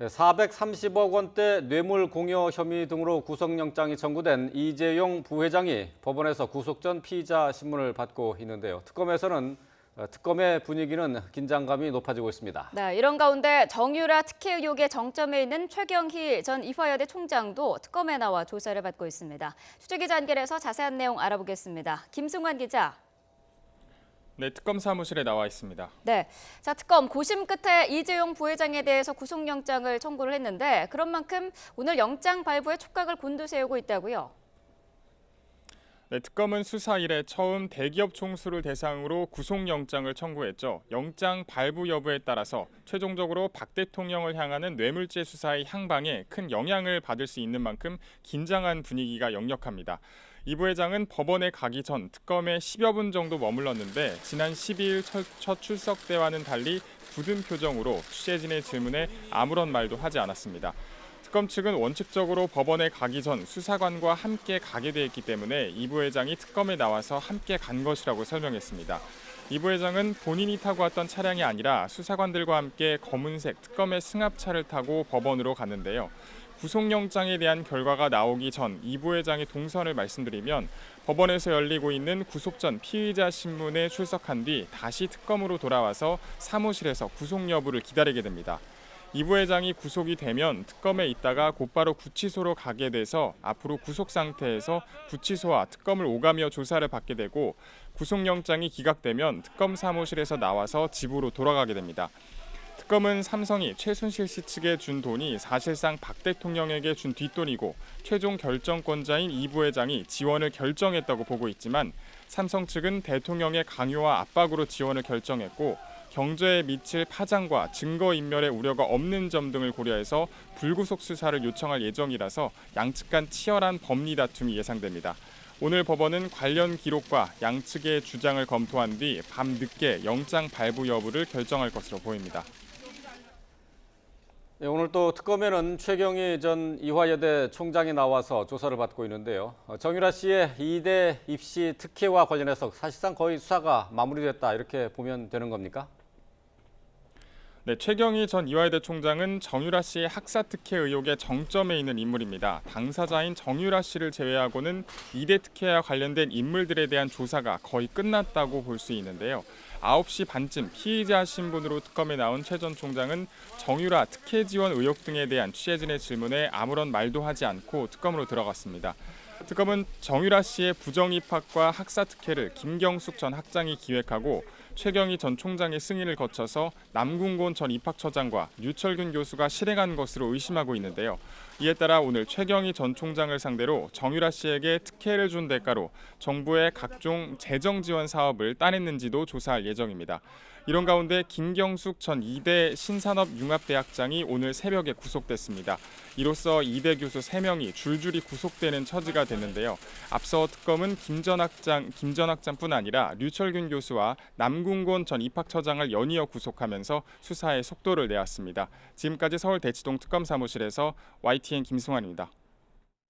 430억 원대 뇌물 공여 혐의 등으로 구속영장이 청구된 이재용 부회장이 법원에서 구속 전 피의자 신문을 받고 있는데요. 특검에서는 특검의 분위기는 긴장감이 높아지고 있습니다. 네, 이런 가운데 정유라 특혜 의혹의 정점에 있는 최경희 전 이화여대 총장도 특검에 나와 조사를 받고 있습니다. 수재기자 연결해서 자세한 내용 알아보겠습니다. 김승환 기자. 네, 특검 사무실에 나와 있습니다. 네, 자 특검 고심 끝에 이재용 부회장에 대해서 구속영장을 청구를 했는데 그런 만큼 오늘 영장 발부에 촉각을 곤두세우고 있다고요. 네, 특검은 수사 이래 처음 대기업 총수를 대상으로 구속영장을 청구했죠. 영장 발부 여부에 따라서 최종적으로 박 대통령을 향하는 뇌물죄 수사의 향방에 큰 영향을 받을 수 있는 만큼 긴장한 분위기가 역력합니다. 이 부회장은 법원에 가기 전 특검에 10여 분 정도 머물렀는데 지난 12일 첫 출석 때와는 달리 굳은 표정으로 취재진의 질문에 아무런 말도 하지 않았습니다. 특검 측은 원칙적으로 법원에 가기 전 수사관과 함께 가게 돼 있기 때문에 이 부회장이 특검에 나와서 함께 간 것이라고 설명했습니다. 이 부회장은 본인이 타고 왔던 차량이 아니라 수사관들과 함께 검은색 특검의 승합차를 타고 법원으로 갔는데요. 구속영장에 대한 결과가 나오기 전 이 부회장의 동선을 말씀드리면 법원에서 열리고 있는 구속 전 피의자 신문에 출석한 뒤 다시 특검으로 돌아와서 사무실에서 구속 여부를 기다리게 됩니다. 이 부회장이 구속이 되면 특검에 있다가 곧바로 구치소로 가게 돼서 앞으로 구속 상태에서 구치소와 특검을 오가며 조사를 받게 되고 구속영장이 기각되면 특검 사무실에서 나와서 집으로 돌아가게 됩니다. 특검은 삼성이 최순실 씨 측에 준 돈이 사실상 박 대통령에게 준 뒷돈이고 최종 결정권자인 이 부회장이 지원을 결정했다고 보고 있지만 삼성 측은 대통령의 강요와 압박으로 지원을 결정했고 경제에 미칠 파장과 증거인멸의 우려가 없는 점 등을 고려해서 불구속 수사를 요청할 예정이라서 양측 간 치열한 법리 다툼이 예상됩니다. 오늘 법원은 관련 기록과 양측의 주장을 검토한 뒤 밤늦게 영장 발부 여부를 결정할 것으로 보입니다. 네, 오늘 또 특검에는 최경희 전 이화여대 총장이 나와서 조사를 받고 있는데요. 정유라 씨의 이대 입시 특혜와 관련해서 사실상 거의 수사가 마무리됐다 이렇게 보면 되는 겁니까? 네, 최경희 전 이화여대 총장은 정유라 씨의 학사 특혜 의혹의 정점에 있는 인물입니다. 당사자인 정유라 씨를 제외하고는 이대 특혜와 관련된 인물들에 대한 조사가 거의 끝났다고 볼 수 있는데요. 9시 반쯤 피의자 신분으로 특검에 나온 최 전 총장은 정유라 특혜 지원 의혹 등에 대한 취재진의 질문에 아무런 말도 하지 않고 특검으로 들어갔습니다. 특검은 정유라 씨의 부정 입학과 학사 특혜를 김경숙 전 학장이 기획하고 최경희 전 총장의 승인을 거쳐서 남궁곤 전 입학처장과 류철균 교수가 실행한 것으로 의심하고 있는데요. 이에 따라 오늘 최경희 전 총장을 상대로 정유라 씨에게 특혜를 준 대가로 정부의 각종 재정 지원 사업을 따냈는지도 조사할 예정입니다. 이런 가운데 김경숙 전 이대 신산업융합대학장이 오늘 새벽에 구속됐습니다. 이로써 이대 교수 3명이 줄줄이 구속되는 처지가 됐는데요. 앞서 특검은 김 전 학장뿐 아니라 류철균 교수와 남궁곤 전 입학처장을 연이어 구속하면서 수사에 속도를 내었습니다. 지금까지 서울 대치동 특검 사무실에서 YTN 김승환입니다.